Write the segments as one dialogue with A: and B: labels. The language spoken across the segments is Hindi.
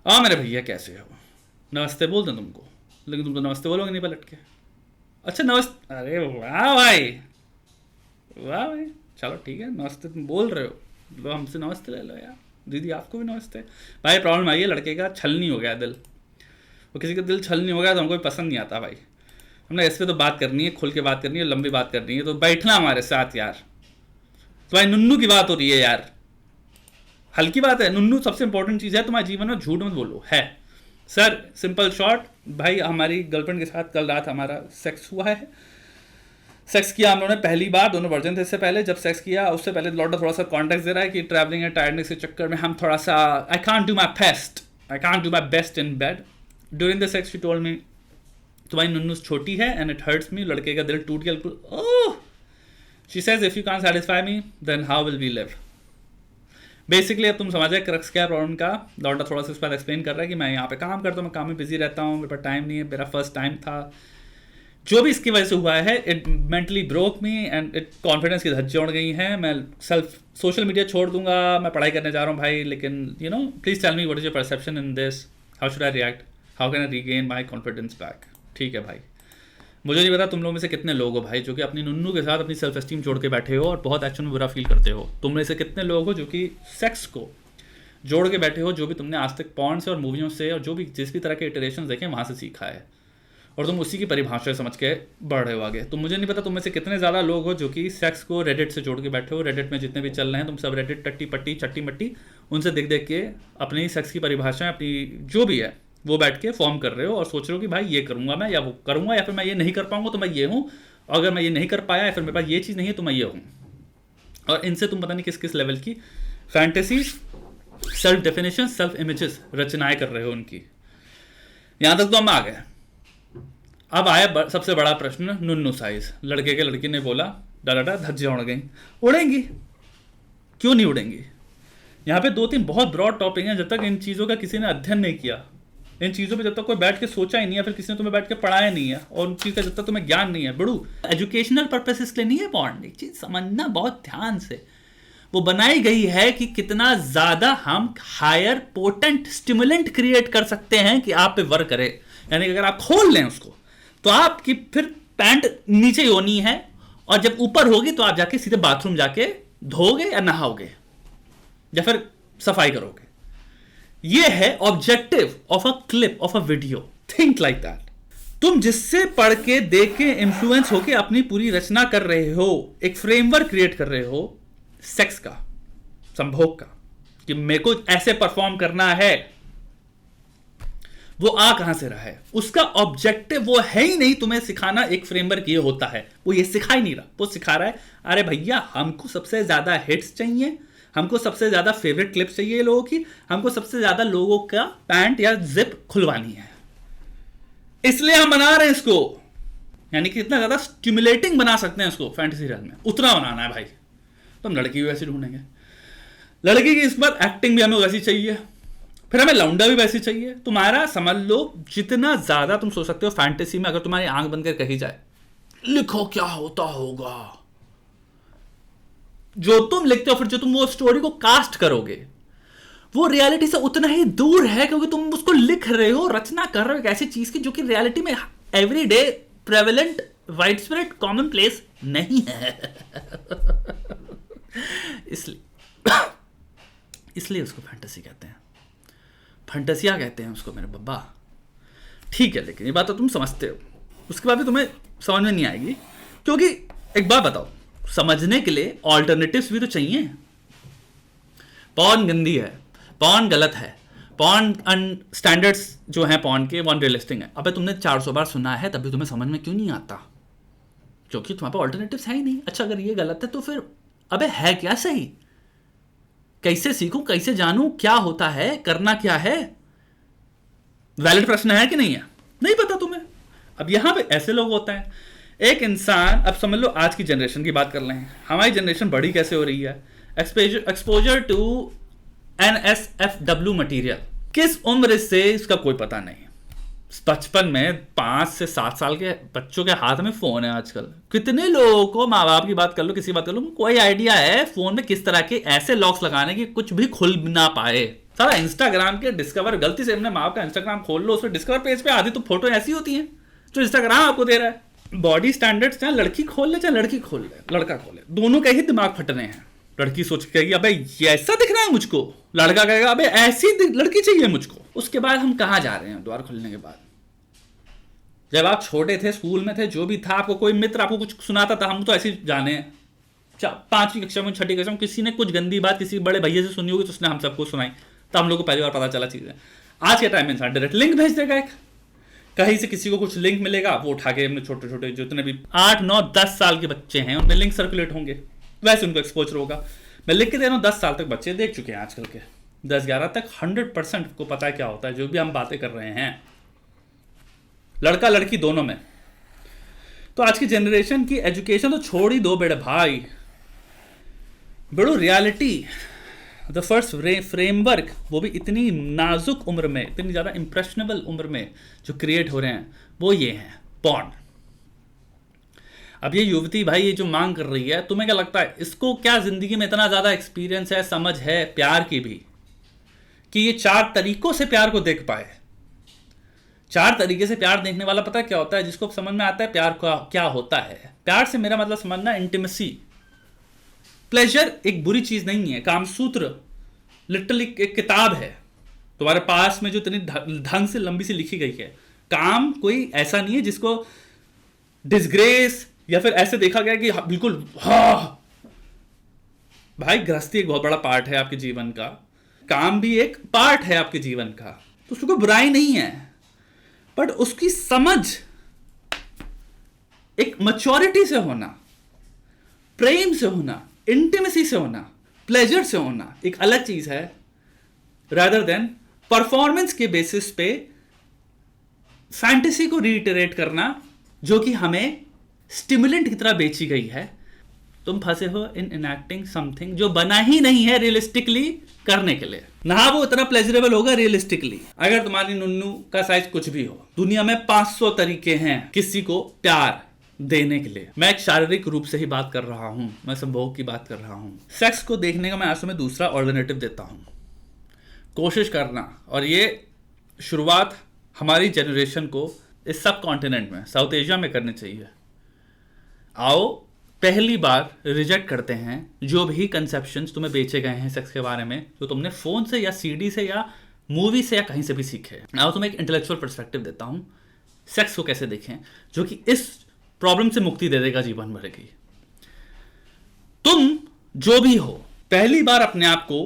A: हाँ मेरे भैया कैसे हो, नमस्ते बोल दें तुमको, लेकिन तुम तो नमस्ते बोलोगे नहीं पलट के। अच्छा नमस्ते, अरे वाह भाई, वाह भाई, चलो ठीक है, नमस्ते तुम बोल रहे हो, लो हमसे नमस्ते ले लो यार। दीदी आपको भी नमस्ते। भाई प्रॉब्लम आई है, लड़के का छल नहीं हो गया दिल, वो किसी का दिल छल नहीं हो गया तो हमको भी पसंद नहीं आता भाई। हमने इस पे तो बात करनी है, खुल के बात करनी है, लंबी बात करनी है, तो बैठना हमारे साथ यार। तो भाई नुन्नू की बात हो रही है यार, हल्की बात है, नुन्नू सबसे इंपॉर्टेंट चीज़ है तुम्हारे जीवन में, झूठ मत बोलो है। सर सिंपल शॉर्ट, भाई हमारी गर्लफ्रेंड के साथ कल रात हमारा सेक्स हुआ है। सेक्स किया हम लोगों ने पहली बार, दोनों वर्जन थे इससे पहले। जब सेक्स किया उससे पहले लॉर्डा थोड़ा सा कॉन्टेक्ट दे रहा है कि ट्रैवलिंग एंड टायर्डनेस के चक्कर में हम थोड़ा सा I can't do my best, I can't do my best in bed. During the sex she told me तुम्हारी नुन्नू छोटी है एंड इट हर्ट्स मी। लड़के का दिल टूट गया। Oh, she says if you can't satisfy me then how will we live. Basically अब तुम समझ जाए क्रक्स क्या प्रॉब्लम का। लॉर्डा थोड़ा सा इस पर एक्सप्लेन कर रहा है कि मैं यहाँ पे काम करता हूँ, मैं काम में बिजी रहता हूँ, मेरे पास टाइम नहीं है, मेरा फर्स्ट टाइम था, जो भी इसकी वजह से हुआ है it mentally broke me and it confidence की धज्जियां उड़ गई हैं। मैं सेल्फ सोशल मीडिया छोड़ दूंगा, मैं पढ़ाई करने जा रहा हूँ भाई, लेकिन you know please tell me what is your perception in this, how should I react, how can I regain my confidence back. ठीक है भाई, मुझे नहीं पता तुम लोगों में से कितने लोग हो भाई जो कि अपनी नुन्नू के साथ अपनी सेल्फ एस्टीम छोड़ के बैठे हो और बहुत एक्चुअल में बुरा फील करते हो। तुम में से कितने लोग हो जो कि सेक्स को जोड़ के बैठे हो, जो भी तुमने आज तक पॉर्न से और मूवियों से और जो भी जिस भी तरह के इटरेशन देखे वहाँ से सीखा है और तुम उसी की परिभाषा समझ के बढ़ रहे हो आगे। तो मुझे नहीं पता तुम में से कितने ज़्यादा लोग हो जो कि सेक्स को रेडिट से जोड़ के बैठे हो। रेडिट में जितने भी चल रहे हैं तुम सब रेडिट टट्टी पट्टी चट्टी मट्टी उनसे देख देख के अपनी सेक्स की परिभाषाएं अपनी जो भी है वो बैठ के फॉर्म कर रहे हो और सोच रहे हो कि भाई ये करूंगा मैं या वो करूंगा, या फिर मैं ये नहीं कर पाऊंगा तो मैं ये हूँ, और अगर मैं ये नहीं कर पाया या फिर मेरे पास ये चीज़ नहीं है तो मैं ये हूँ। और इनसे तुम पता नहीं किस किस लेवल की fantasy, self definition, self images रचनाएं कर रहे हो उनकी। यहां तक तो हम आ गए। अब आया सबसे बड़ा प्रश्न, नुन्नू साइज। लड़के के लड़की ने बोला डाटा धज्जियां उड़ गई। उड़ेंगी, क्यों नहीं उड़ेंगी। यहाँ पे दो तीन बहुत ब्रॉड टॉपिक हैं, जब तक इन चीज़ों का किसी ने अध्ययन नहीं किया, इन चीज़ों पे जब तक कोई बैठ के सोचा ही नहीं है, फिर किसी ने तुम्हें बैठ के पढ़ाया नहीं है, और उन चीज़ का जब तक तुम्हें ज्ञान नहीं है, बड़ू एजुकेशनल पर्पस इसलिए नहीं है पॉर्न। एक चीज़ समझना बहुत ध्यान से, वो बनाई गई है कि कितना ज़्यादा हम हायर पोटेंट स्टिमुलेंट क्रिएट कर सकते हैं कि आप पे वर्क करे। यानी कि अगर आप खोल लें उसको तो आपकी फिर पैंट नीचे ही होनी है, और जब ऊपर होगी तो आप जाके सीधे बाथरूम जाके धोगे या नहाओगे या फिर सफाई करोगे। ये है objective of a clip of a video. Think like that. तुम जिससे पढ़ के देख के इंफ्लुएंस होके अपनी पूरी रचना कर रहे हो, एक फ्रेमवर्क क्रिएट कर रहे हो सेक्स का, संभोग का, कि मेरे को ऐसे परफॉर्म करना है, वो आ कहां से रहा है। उसका ऑब्जेक्टिव वो है ही नहीं तुम्हें सिखाना एक फ्रेमवर्क ये होता है, वो ये सिखा ही नहीं रहा। वो सिखा रहा है अरे भैया हमको सबसे ज्यादा हिट्स चाहिए, हमको सबसे ज्यादा फेवरेट क्लिप्स चाहिए लोगों की, हमको सबसे ज्यादा लोगों का पैंट या जिप खुलवानी है, इसलिए हम बना रहे हैं इसको। यानी कि इतना ज्यादा स्टिमुलेटिंग बना सकते हैं इसको फैंटेसी रियल में, उतना बनाना है भाई। तो हम लड़की भी वैसी ढूंढेंगे, लड़की की इस बार एक्टिंग भी हमें वैसी चाहिए, फिर हमें लौंडा भी वैसी चाहिए। तुम्हारा समझ लो जितना ज्यादा तुम सोच सकते हो फैंटेसी में, अगर तुम्हारी आंख बंद कर कही जाए लिखो क्या होता होगा, जो तुम लिखते हो फिर जो तुम वो स्टोरी को कास्ट करोगे वो रियलिटी से उतना ही दूर है, क्योंकि तुम उसको लिख रहे हो, रचना कर रहे हो एक ऐसी चीज की जो कि रियलिटी में everyday prevalent wide spread common place नहीं है। इसलिए उसको फैंटेसी कहते हैं, फंटसिया कहते हैं उसको मेरे बब्बा। ठीक है, लेकिन ये बात तो तुम समझते हो, उसके बाद भी तुम्हें समझ में नहीं आएगी, क्योंकि एक बात बताओ, समझने के लिए ऑल्टरनेटिव्स भी तो चाहिए। पॉर्न गंदी है, पॉर्न गलत है, पॉर्न स्टैंडर्ड्स जो हैं पॉर्न के वो अनरियलिस्टिक है। अबे तुमने 400 बार सुना है तभी तुम्हें समझ में क्यों नहीं आता, क्योंकि तुम्हारे पास ऑल्टरनेटिव्स है ही नहीं। अच्छा अगर ये गलत है तो फिर अबे है क्या सही, कैसे सीखूं, कैसे जानूं क्या होता है, करना क्या है। वैलिड प्रश्न है कि नहीं है, नहीं पता तुम्हें। अब यहां पे ऐसे लोग होते हैं, एक इंसान, अब समझ लो आज की जनरेशन की बात कर रहे हैं, हमारी जनरेशन बड़ी कैसे हो रही है, एक्सपोजर टू NSFW मटीरियल, किस उम्र से इसका कोई पता नहीं। बचपन में 5 से 7 साल के बच्चों के हाथ में फोन है आजकल। कितने लोगों को, माँ बाप की बात कर लो, किसी बात कर लो, कोई आइडिया है फोन में किस तरह के ऐसे लॉक्स लगाने की कुछ भी खुल ना पाए। सारा इंस्टाग्राम के डिस्कवर, गलती से हमने माँ का इंस्टाग्राम खोल लो, उसमें डिस्कवर पेज पे आधी तो फोटो ऐसी होती हैं जो इंस्टाग्राम आपको दे रहा है। बॉडी स्टैंडर्ड्स चाहे लड़की खोल ले चाहे लड़की खोल ले, लड़का खोले, दोनों के ही दिमाग फटने हैं। लड़की सोच के कहेगी अबे ये ऐसा दिख रहा है मुझको, लड़का कहेगा अबे ऐसी लड़की चाहिए मुझको। उसके बाद हम कहाँ जा रहे हैं द्वार खुलने के बाद? जब आप छोटे थे, स्कूल में थे, जो भी था, आपको कोई मित्र आपको कुछ सुनाता था, हम तो ऐसे ही जाने हैं, 5वीं कक्षा में, 6ठी कक्षा में किसी ने कुछ गंदी बात किसी बड़े भैया से सुनी होगी तो उसने हम सबको सुनाई, तो हम लोग को पहली बार पता चला चीज़ें। आज के टाइम में इंसान डायरेक्ट लिंक भेज देगा, एक कहीं से किसी को कुछ लिंक मिलेगा, वो उठा के हमने छोटे छोटे जितने भी 8, 9, 10 साल के बच्चे हैं उनमें लिंक सर्कुलेट होंगे, वैसे उनको एक्सपोजर होगा। मैं लिख के दे रहा हूँ, 10 साल तक बच्चे देख चुके हैं आजकल के, 10-11 तक 100% को पता है क्या होता है जो भी हम बातें कर रहे हैं, लड़का लड़की दोनों में। तो आज की जनरेशन की एजुकेशन तो छोड़ ही दो बेटे भाई, बड़ो रियलिटी द फर्स्ट फ्रेमवर्क, वो भी इतनी नाजुक उम्र में, इतनी ज़्यादा इंप्रेशनेबल उम्र में जो क्रिएट हो रहे हैं वो ये हैं पॉर्न। अब ये युवती भाई ये जो मांग कर रही है, तुम्हें क्या लगता है इसको क्या जिंदगी में इतना ज़्यादा एक्सपीरियंस है, समझ है प्यार की भी, कि ये 4 तरीकों से प्यार को देख पाए? 4 तरीके से प्यार देखने वाला पता है क्या होता है? जिसको समझ में आता है प्यार का क्या होता है। प्यार से मेरा मतलब समझना इंटीमेसी, प्लेजर एक बुरी चीज नहीं है। कामसूत्र लिटरली एक किताब है तुम्हारे पास में जो इतनी ढंग से लंबी सी लिखी गई है। काम कोई ऐसा नहीं है जिसको डिसग्रेस या फिर ऐसे देखा गया कि बिल्कुल हाँ भाई, गृहस्थी एक बहुत बड़ा पार्ट है आपके जीवन का, काम भी एक पार्ट है आपके जीवन का, तो उसको बुराई नहीं है, बट उसकी समझ एक मैच्योरिटी से होना, प्रेम से होना, इंटीमेसी से होना, प्लेजर से होना एक अलग चीज है, रादर देन परफॉर्मेंस के बेसिस पे फैंटेसी को रिइटरेट करना जो कि हमें स्टिमुलेंट की तरह बेची गई है। तुम फंसे हो इन इनैक्टिंग समथिंग जो बना ही नहीं है रियलिस्टिकली करने के लिए, ना वो इतना प्लेजरेबल होगा रियलिस्टिकली। अगर तुम्हारी नुन्नू का साइज कुछ भी हो, दुनिया में 500 तरीके हैं किसी को प्यार देने के लिए। मैं एक शारीरिक रूप से ही बात कर रहा हूं, मैं संभोग की बात कर रहा हूं। सेक्स को देखने का मैं आज तुम्हें दूसरा ऑल्टरनेटिव देता हूं, कोशिश करना। और ये शुरुआत हमारी जनरेशन को इस सब कॉन्टिनेंट में, साउथ एशिया में करनी चाहिए। आओ पहली बार रिजेक्ट करते हैं जो भी कंसेप्शंस तुम्हें बेचे गए हैं सेक्स के बारे में, जो तुमने फोन से या सीडी से या मूवी से या कहीं से भी सीखे। आओ तुम्हें एक इंटेलेक्चुअल पर्सपेक्टिव देता हूं, सेक्स को कैसे देखें, जो कि इस प्रॉब्लम से मुक्ति दे देगा जीवन भर की। तुम जो भी हो, पहली बार अपने आप को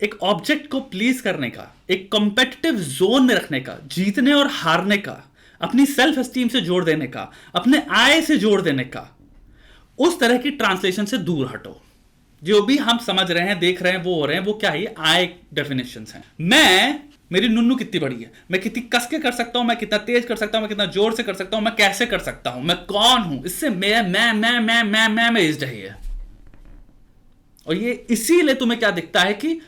A: एक ऑब्जेक्ट को प्लीज करने का, एक कॉम्पिटिटिव जोन में रखने का, जीतने और हारने का, अपनी सेल्फ एस्टीम से जोड़ देने का, अपने आय से जोड़ देने का, उस तरह की ट्रांसलेशन से दूर हटो। जो भी हम समझ रहे हैं, देख रहे हैं, वो हो रहे हैं, वो क्या है? आय डेफिनेशंस हैं। मेरी नुन्नू कितनी बड़ी है, मैं कितनी कस के कर सकता हूं, मैं कितना तेज कर सकता हूं, मैं कितना जोर से कर सकता हूं, मैं कैसे कर सकता हूं, मैं कौन हूं, इससे मैं इस रही है। और ये इसीलिए तुम्हें क्या दिखता है कि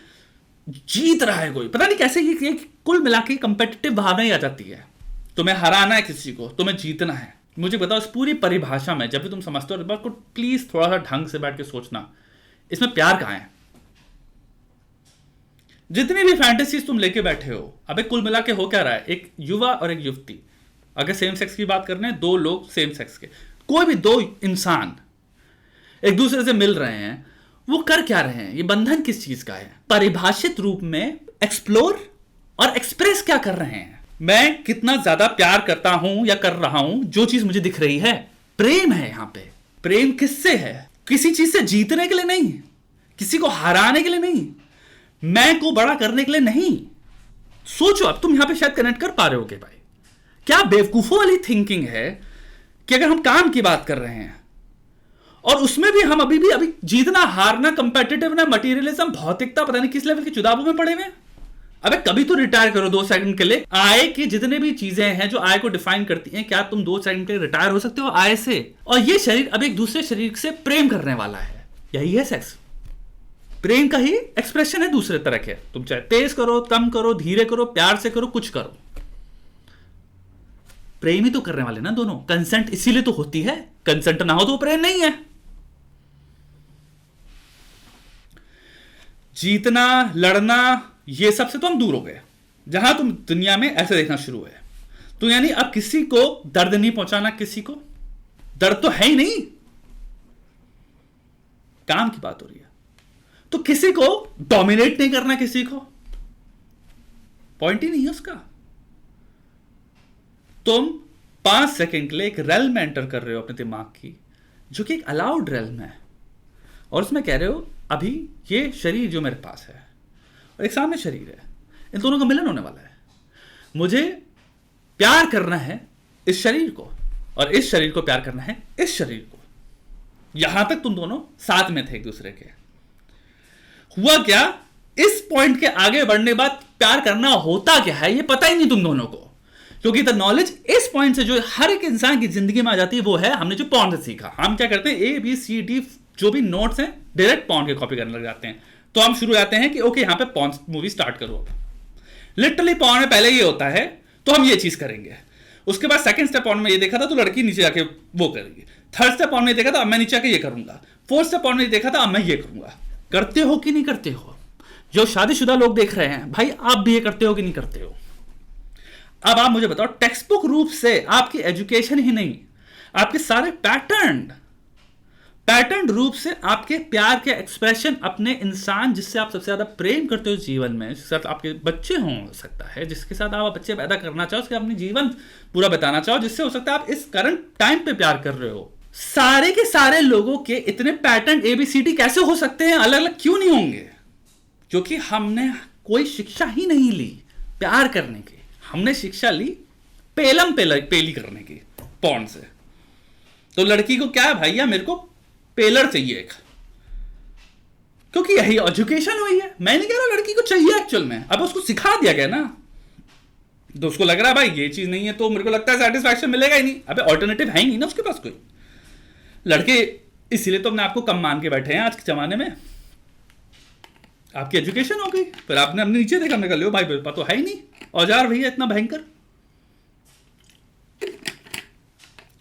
A: जीत रहा है कोई, पता नहीं कैसे ये कुल मिला के कंपेटिटिव भावना ही आ जाती है। तुम्हें हराना है किसी को, तुम्हें जीतना है। मुझे बताओ इस पूरी परिभाषा में जब भी तुम समझते हो, इस बात को प्लीज थोड़ा सा ढंग से बैठ के सोचना, इसमें प्यार कहां है? जितनी भी फैंटेसीज तुम लेके बैठे हो, अबे कुल मिला के हो क्या रहा है? एक युवा और एक युवती, अगर सेम सेक्स की बात करने, 2 लोग सेम सेक्स के, कोई भी 2 इंसान एक दूसरे से मिल रहे हैं, वो कर क्या रहे हैं? ये बंधन किस चीज का है? परिभाषित रूप में एक्सप्लोर और एक्सप्रेस क्या कर रहे हैं? मैं कितना ज्यादा प्यार करता हूं या कर रहा हूं, जो चीज मुझे दिख रही है, प्रेम है। यहां पे प्रेम किससे है? किसी चीज से जीतने के लिए नहीं, किसी को हराने के लिए नहीं, मैं को बड़ा करने के लिए नहीं। सोचो, अब तुम यहां पे शायद कनेक्ट कर पा रहे होगे भाई, क्या बेवकूफों वाली थिंकिंग है कि अगर हम काम की बात कर रहे हैं और उसमें भी हम अभी जीतना हारना, कंपेटिटिवनेस, मटीरियलिज्म, भौतिकता, पता नहीं किस लेवल के जुदाबों में पड़े हुए। अबे कभी तो रिटायर करो 2 सेकंड के लिए। आय की जितने भी चीजें हैं जो आय को डिफाइन करती हैं, क्या तुम 2 सेकंड के लिए रिटायर हो सकते हो आय से? और ये शरीर अब एक दूसरे शरीर से प्रेम करने वाला है, यही है सेक्स। प्रेम का ही एक्सप्रेशन है दूसरे तरह के। तुम चाहे तेज करो, कम करो, धीरे करो, प्यार से करो, कुछ करो, प्रेम ही तो करने वाले ना दोनों। कंसेंट इसीलिए तो होती है, कंसेंट ना हो तो प्रेम नहीं है। जीतना, लड़ना, ये सबसे तो हम दूर हो गए, जहां तुम दुनिया में ऐसे देखना शुरू है। तो यानी अब किसी को दर्द नहीं पहुंचाना, किसी को दर्द तो है ही नहीं, काम की बात हो रही है। तो किसी को डोमिनेट नहीं करना, किसी को पॉइंट ही नहीं है उसका। तुम 5 सेकंड के लिए एक रेल में एंटर कर रहे हो अपने दिमाग की, जो कि एक अलाउड रेल है, और उसमें कह रहे हो अभी ये शरीर जो मेरे पास है और एक सामने शरीर है, इन दोनों का मिलन होने वाला है। मुझे प्यार करना है इस शरीर को, और इस शरीर को प्यार करना है इस शरीर को। यहां तक तुम दोनों साथ में थे एक दूसरे के। हुआ क्या, इस पॉइंट के आगे बढ़ने के बाद प्यार करना होता क्या है ये पता ही नहीं तुम दोनों को, क्योंकि द नॉलेज इस पॉइंट से जो हर एक इंसान की जिंदगी में आ जाती है वो है हमने जो पॉर्न से सीखा। हम क्या करते हैं, ABCD जो भी नोट्स हैं डायरेक्ट पॉर्न के कॉपी करने लग जाते हैं। तो हम शुरू जाते हैं कि ओके यहां पे पॉर्न मूवी स्टार्ट करो। लिटरली पॉर्न में पहले ये होता है तो हम ये चीज करेंगे, उसके बाद सेकंड स्टेप पॉर्न में ये देखा था तो लड़की नीचे जाके वो करेगी, थर्ड स्टेप पॉर्न में देखा था अब मैं नीचे आके ये करूंगा, फोर्थ स्टेप पॉर्न में देखा था अब मैं ये करूंगा। करते हो कि नहीं करते हो? जो शादीशुदा लोग देख रहे हैं भाई, आप भी ये करते हो कि नहीं करते हो? अब आप मुझे बताओ, टेक्स्ट बुक रूप से आपकी एजुकेशन ही नहीं, आपके सारे पैटर्न रूप से आपके प्यार के एक्सप्रेशन अपने इंसान जिससे आप सबसे ज्यादा प्रेम करते हो जीवन में, जिसके साथ आपके बच्चे हो सकता है, जिसके साथ आप बच्चे पैदा करना चाहो, उसके अपने जीवन पूरा बताना चाहो, जिससे हो सकता है आप इस करंट टाइम पे प्यार कर रहे हो। सारे के सारे लोगों के इतने पैटर्न ABCD कैसे हो सकते हैं, अलग अलग क्यों नहीं होंगे? क्योंकि हमने कोई शिक्षा ही नहीं ली प्यार करने की, हमने शिक्षा ली पेली करने की पॉर्न से। तो लड़की को क्या है भैया, मेरे को पेलर चाहिए एक, क्योंकि यही एजुकेशन हुई है। मैं नहीं कह रहा लड़की को चाहिए एक्चुअल में, अब उसको सिखा दिया गया ना, तो उसको लग रहा है भाई ये चीज नहीं है तो मेरे को लगता है सेटिस्फैक्शन मिलेगा ही नहीं। अबे ऑल्टरनेटिव है ही नहीं ना उसके पास कोई। लड़के इसीलिए तो अपने आपको कम मान के बैठे हैं आज के जमाने में। आपकी एजुकेशन हो गई, फिर आपने अपने नीचे देखा, हमने कहा लो भाई मेरे पास तो है ही नहीं औजार भैया इतना भयंकर।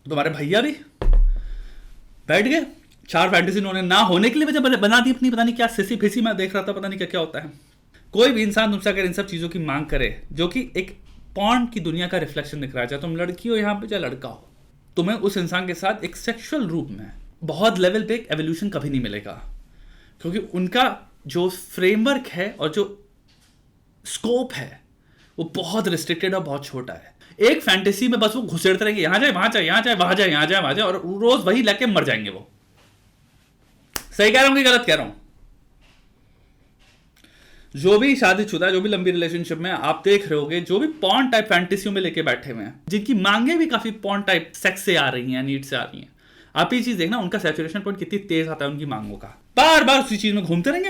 A: तुम्हारे भैया भी बैठ गए, 4 फैंटेसी उन्होंने ना होने के लिए वजह बना दी अपनी, पता नहीं क्या सिसी फिसी में देख रहा था, पता नहीं क्या क्या होता है। कोई भी इंसान तुमसे अगर इन सब चीजों की मांग करे जो कि एक पॉर्न की दुनिया का रिफ्लेक्शन दिख रहा है, चाहे तुम लड़की हो यहाँ पे चाहे लड़का हो, तुम्हें उस इंसान के साथ एक सेक्सुअल रूप में बहुत लेवल पे एक एवोल्यूशन कभी नहीं मिलेगा, क्योंकि उनका जो फ्रेमवर्क है और जो स्कोप है वो बहुत रिस्ट्रिक्टेड और बहुत छोटा है। एक फैंटेसी में बस वो घुसेड़ते रहेंगे, यहां जाए वहां जाए, यहां जाए वहां जाए, यहां जाए वहां जाए, और रोज वही लेके मर जाएंगे वो। सही कह रहा हूं कि गलत कह रहा हूं? जो भी शादीशुदा, जो भी लंबी रिलेशनशिप में आप देख रहे होगे, जो भी पॉर्न टाइप फैंटेसियों में लेके बैठे हुए हैं, जिनकी मांगे भी काफी पॉर्न टाइप सेक्स से आ रही हैं, नीड से आ रही हैं, आप ये चीज देखना उनका सैचुरेशन पॉइंट कितनी तेज आता है उनकी मांगों का। बार बार उसी चीज में घूमते रहेंगे,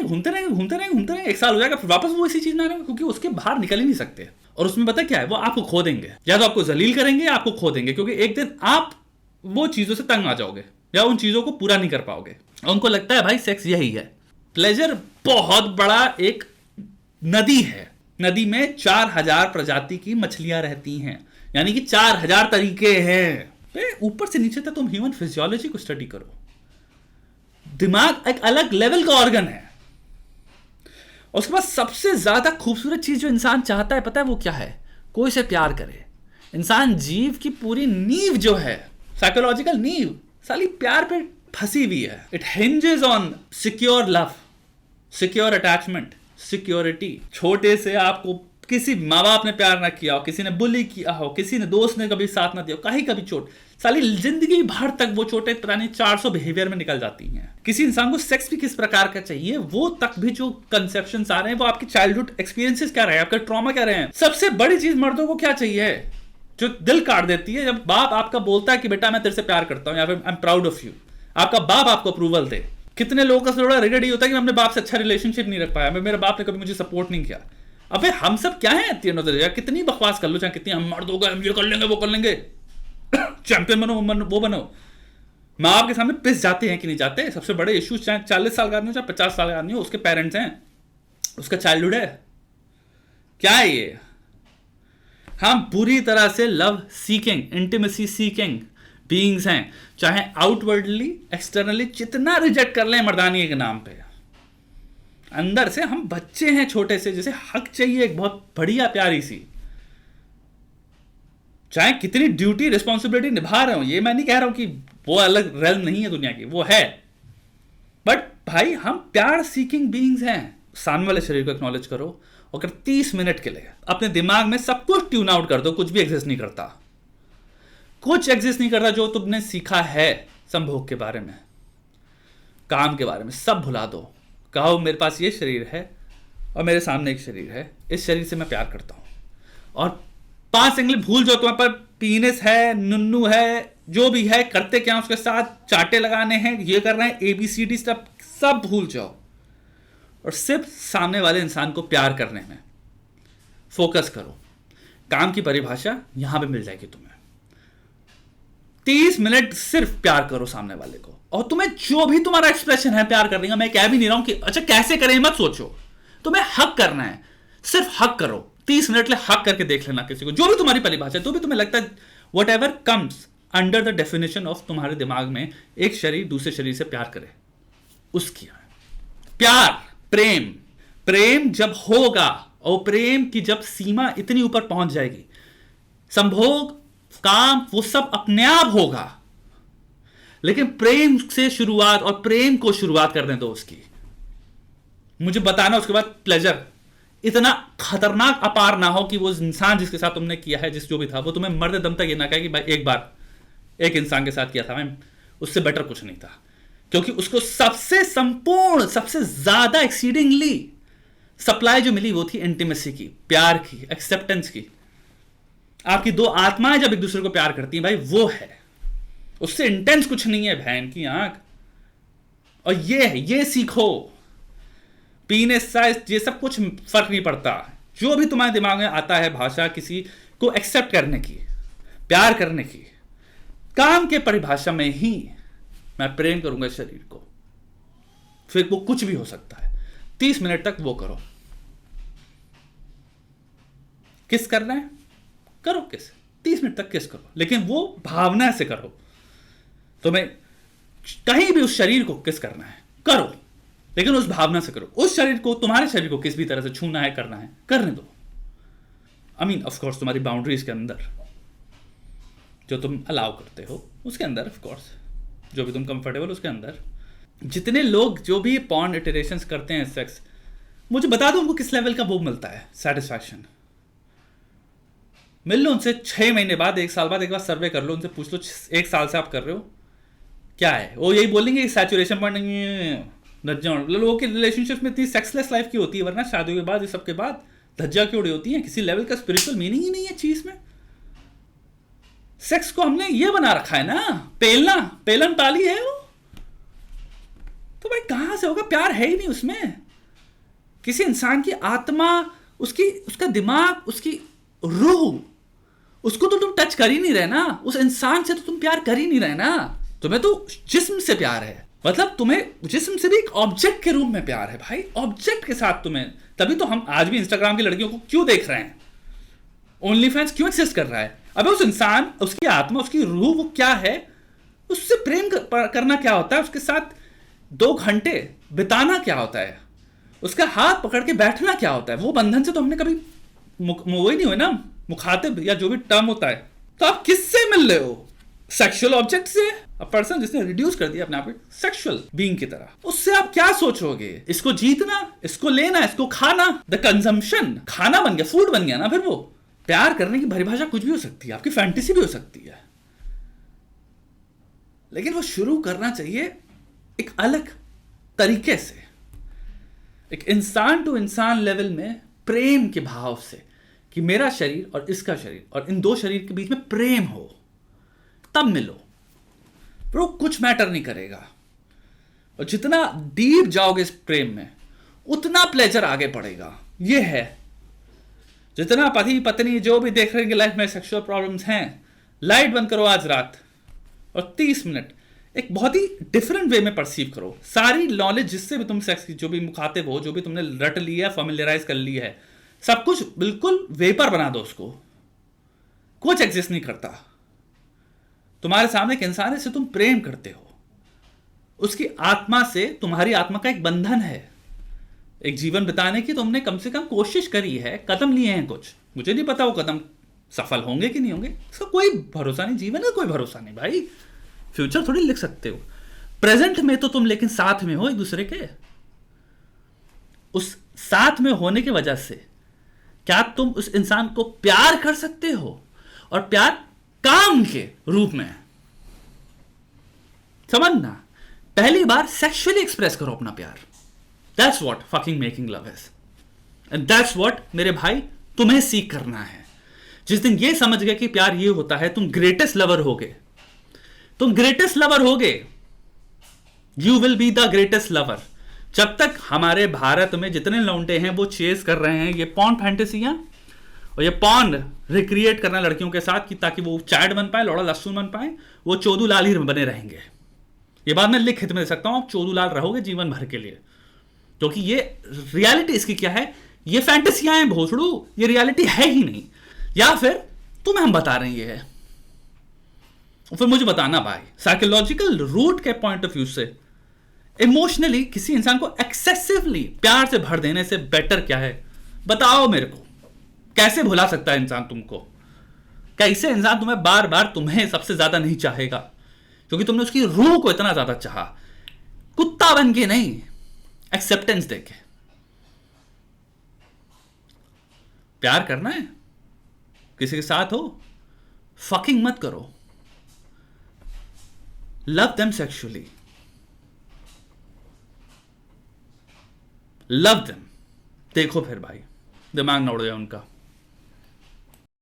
A: एक साल हो जाएगा फिर वापस वो इसी चीज में आ रहे हैं, क्योंकि उसके बाहर निकल ही नहीं सकते। और उसमें पता क्या है, वो आपको खो देंगे, या तो आपको जलील करेंगे या आपको खो देंगे, क्योंकि एक दिन आप वो चीजों से तंग आ जाओगे या उन चीजों को पूरा नहीं कर पाओगे। उनको लगता है भाई सेक्स यही है। प्लेजर बहुत बड़ा एक नदी है, नदी में 4000 प्रजाति की मछलियां रहती हैं, यानी कि 4000 तरीके हैं। ऊपर से नीचे तक तुम ह्यूमन फिजियोलॉजी को स्टडी करो, दिमाग एक अलग लेवल का ऑर्गन है। और उसके बाद सबसे ज्यादा खूबसूरत चीज जो इंसान चाहता है पता है वो क्या है? कोई से प्यार करे। इंसान जीव की पूरी नींव जो है, साइकोलॉजिकल नींव, साली प्यार पे फंसी हुई है। It hinges on secure love, secure attachment, security. छोटे से आपको किसी माँ बाप ने प्यार ना किया हो, किसी ने बुली किया हो, किसी ने दोस्त ने कभी साथ ना दिया हो, कभी चोट, साली जिंदगी भर तक वो चोटें पुरानी 400 बिहेवियर में निकल जाती हैं। किसी इंसान को सेक्स भी किस प्रकार का चाहिए, वो तक भी जो कंसेप्शंस आ रहे हैं, वो आपके चाइल्डहुड एक्सपीरियंसेस क्या रहे हैं, आपका ट्रॉमा क्या रहे हैं। सबसे बड़ी चीज मर्दों को क्या चाहिए, जो दिल काट देती है, जब बाप आपका बोलता है कि बेटा मैं तेरे से प्यार करता हूं, या फिर I am proud of you, आपका बाप आपको अप्रूवल दे। कितने लोगों का थोड़ा रिग्रेट ही होता है कि मैं अपने बाप से अच्छा रिलेशनशिप नहीं रख पाया, मेरे बाप ने कभी मुझे सपोर्ट नहीं किया। अबे हम सब क्या है कितनी बकवास कर लो, चाहे कितनी हम मर्द हो गए, हम ये कर लेंगे वो कर लेंगे, चैंपियन बनो वो बनो। माँ बाप के सामने पिस जाते हैं कि नहीं जाते? सबसे बड़े इश्यूज, चाहे 40 साल का आदमी हो चाहे 50 साल का आदमी हो, उसके पेरेंट्स हैं, उसका चाइल्डहुड है, क्या है ये? हम पूरी तरह से love seeking, intimacy seeking beings हैं, चाहे आउटवर्डली एक्सटर्नली जितना रिजेक्ट कर लें मर्दानी के नाम पे। अंदर से हम बच्चे हैं छोटे से, जैसे हक चाहिए एक बहुत बढ़िया प्यारी सी, चाहे कितनी ड्यूटी रिस्पॉन्सिबिलिटी निभा रहे हो, ये मैं नहीं कह रहा हूं कि वो अलग रेल नहीं है दुनिया की, वो है, बट भाई हम प्यार सीकिंग बीइंग्स हैं। सामने वाले शरीर को एक्नॉलेज करो, और अगर 30 मिनट के लिए अपने दिमाग में सब कुछ ट्यून आउट कर दो, कुछ भी एग्जिस्ट नहीं करता, कुछ एग्जिस्ट नहीं करता जो तुमने सीखा है संभोग के बारे में, काम के बारे में, सब भुला दो। कहो मेरे पास ये शरीर है और मेरे सामने एक शरीर है, इस शरीर से मैं प्यार करता हूं, और 5 सेकंड भूल जाओ तुम्हारे पर पीनिस है, नुन्नू है, जो भी है, करते क्या उसके साथ, चाटे लगाने हैं, ये कर रहे हैं, ABCD सब भूल जाओ, और सिर्फ सामने वाले इंसान को प्यार करने में फोकस करो। काम की परिभाषा यहां पे मिल जाएगी तुम्हें। 30 मिनट सिर्फ प्यार करो सामने वाले को, और तुम्हें जो भी तुम्हारा एक्सप्रेशन है प्यार करने का, मैं कह भी नहीं रहा हूं कि अच्छा कैसे करें मत सोचो, तुम्हें हक करना है, सिर्फ हक करो। 30 मिनट ले हक करके देख लेना किसी को, जो भी तुम्हारी परिभाषा है, जो भी तुम्हें लगता है, what ever comes under the definition of तुम्हारे दिमाग में, एक शरीर दूसरे शरीर से प्यार करे, उसकी प्यार, प्रेम जब होगा, और प्रेम की जब सीमा इतनी ऊपर पहुंच जाएगी, संभोग, काम, वो सब अपने आप होगा। लेकिन प्रेम से शुरुआत, और प्रेम को शुरुआत करने दो उसकी, मुझे बताना, उसके बाद प्लेजर इतना खतरनाक अपार ना हो कि वो इंसान जिसके साथ तुमने किया है, जिस जो भी था, वो तुम्हें मरते दम तक ये ना कहे कि भाई एक बार एक इंसान के साथ किया था, मैं उससे बेटर कुछ नहीं था, क्योंकि उसको सबसे संपूर्ण, सबसे ज्यादा एक्सीडिंगली सप्लाई जो मिली वो थी इंटीमेसी की, प्यार की, एक्सेप्टेंस की। आपकी दो आत्माएं जब एक दूसरे को प्यार करती हैं भाई, वो है, उससे इंटेंस कुछ नहीं है बहन की आंख। और ये सीखो, पीने साइज ये सब कुछ फर्क नहीं पड़ता, जो भी तुम्हारे दिमाग में आता है भाषा किसी को एक्सेप्ट करने की, प्यार करने की, काम के परिभाषा में ही मैं प्रेम करूंगा शरीर को, फिर वो कुछ भी हो सकता है। 30 मिनट तक वो करो। किस करना है करो, किस 30 मिनट तक किस करो, लेकिन वो भावना से करो। तुम्हें कहीं भी उस शरीर को किस करना है करो, लेकिन उस भावना से करो। उस शरीर को, तुम्हारे शरीर को किस भी तरह से छूना है, करना है, करने दो। आई मीन ऑफ कोर्स तुम्हारी बाउंड्रीज के अंदर, जो तुम अलाउ करते हो उसके अंदर, ऑफ कोर्स जो भी तुम कंफर्टेबल उसके अंदर। जितने लोग जो भी पॉर्न इटरेशंस करते हैं सेक्स, मुझे बता दो उनको किस लेवल का वो मिलता है सेटिस्फैक्शन। मिल लो उनसे 6 महीने बाद, 1 साल बाद, एक बार सर्वे कर लो, उनसे पूछ लो 1 साल से आप कर रहे हो क्या है, वो यही बोलेंगे सैचुरेशन पॉइंट नहीं है। लोगों के रिलेशनशिप में इतनी सेक्सलेस लाइफ की होती है, वरना शादियों के बाद, इस सब के बाद धज्जा क्यों उड़ी होती है, किसी लेवल का स्पिरिचुअल मीनिंग ही नहीं है चीज में। सेक्स को हमने ये बना रखा है ना, पेलना, पेलन पाली है वो, तो भाई कहां से होगा, प्यार है ही नहीं उसमें। किसी इंसान की आत्मा, उसका दिमाग, उसकी रूह, उसको तो तुम टच कर ही नहीं रहे ना, उस इंसान से तो तुम प्यार कर ही नहीं रहे ना। तुम्हें तो जिस्म से प्यार है, मतलब तुम्हें जिस्म से भी एक ऑब्जेक्ट के रूप में प्यार है भाई, ऑब्जेक्ट के साथ तुम्हें। तभी तो हम आज भी इंस्टाग्राम की लड़कियों को क्यों देख रहे हैं, ओनली फैंस क्यों एक्सिस्ट कर रहा है। अबे उस इंसान, उसकी आत्मा, उसकी रूह, वो क्या है, उससे प्रेम करना क्या होता है, उसके साथ 2 घंटे बिताना क्या होता है, उसका हाथ पकड़ के बैठना क्या होता है, वो बंधन से तो हमने कभी वो ही नहीं हुए ना, मुखातिब या जो भी टर्म होता है। तो आप किससे मिल रहे हो, सेक्सुअल ऑब्जेक्ट से। अ पर्सन जिसने रिड्यूस कर दिया अपने आप को सेक्सुअल बीइंग की तरह, उससे आप क्या सोचोगे, इसको जीतना, इसको लेना, इसको खाना, द कंजम्पशन, खाना बन गया, फूड बन गया ना। फिर वो प्यार करने की परिभाषा कुछ भी हो सकती है, आपकी फैंटेसी भी हो सकती है, लेकिन वो शुरू करना चाहिए एक अलग तरीके से, एक इंसान टू इंसान लेवल में, प्रेम के भाव से, कि मेरा शरीर और इसका शरीर, और इन 2 शरीर के बीच में प्रेम हो, तब मिलो। वो कुछ मैटर नहीं करेगा, और जितना डीप जाओगे इस प्रेम में, उतना प्लेजर आगे पड़ेगा। ये है, जितना पति पत्नी जो भी देख रहे हैं लाइफ में सेक्सुअल प्रॉब्लम्स हैं, लाइट बंद करो आज रात, और 30 मिनट एक बहुत ही डिफरेंट वे में परसीव करो। सारी नॉलेज जिससे भी तुम सेक्स की, जो भी मुखातिब हो, जो भी तुमने रट लिया, फैमिलियराइज कर ली है, सब कुछ बिल्कुल वेपर बना दो उसको, कुछ एग्जिस्ट नहीं करता। तुम्हारे सामने एक इंसान है, से तुम प्रेम करते हो, उसकी आत्मा से तुम्हारी आत्मा का एक बंधन है, एक जीवन बिताने की तुमने कम से कम कोशिश करी है, कदम लिए हैं कुछ। मुझे नहीं पता वो कदम सफल होंगे कि नहीं होंगे, इसका कोई भरोसा नहीं। जीवन का कोई भरोसा नहीं भाई, फ्यूचर थोड़ी लिख सकते हो। प्रेजेंट में तो तुम लेकिन साथ में हो एक दूसरे के। उस साथ में होने की वजह से क्या तुम उस इंसान को प्यार कर सकते हो, और प्यार काम के रूप में। समझना, पहली बार सेक्सुअली एक्सप्रेस करो अपना प्यार। That's what fucking making love is, and that's what मेरे भाई तुम्हें सीख करना है। जिस दिन ये समझ गए कि प्यार ये होता है, तुम ग्रेटेस्ट लवर होगे। तुम ग्रेटेस्ट लवर होगे, you will be the greatest lover. जब तक हमारे भारत में जितने लौंडे हैं वो चेस कर रहे हैं ये पॉर्न फैंटेसियां, और ये पॉर्न रिक्रिएट करना लड़कियों के साथ कि ताकि वो चैट बन पाए, लौड़ा लस्सुन बन पाए, वो चोदूलाल ही बने रहेंगे। ये बात मैं लिखित में दे सकता हूं, आप चोदूलाल रहोगे जीवन भर के लिए। क्योंकि ये रियलिटी इसकी क्या है, ये फैंटेसियां हैं भोसड़ू, ये रियलिटी है ही नहीं। या फिर तुम्हें हम बता रहे हैं ये है, और फिर मुझे बताना भाई साइकोलॉजिकल रूट के पॉइंट ऑफ व्यू से इमोशनली किसी इंसान को एक्सेसिवली प्यार से भर देने से बेटर क्या है। बताओ मेरे को, कैसे भुला सकता है इंसान तुमको? कैसे इंसान तुम्हें बार बार तुम्हें सबसे ज्यादा नहीं चाहेगा क्योंकि तुमने उसकी रूह को इतना ज्यादा चाहा, कुत्ता बन के नहीं, एक्सेप्टेंस देके। प्यार करना है किसी के साथ हो, फकिंग मत करो, love them sexually, love them. देखो फिर भाई दिमाग न उड़ जाए उनका।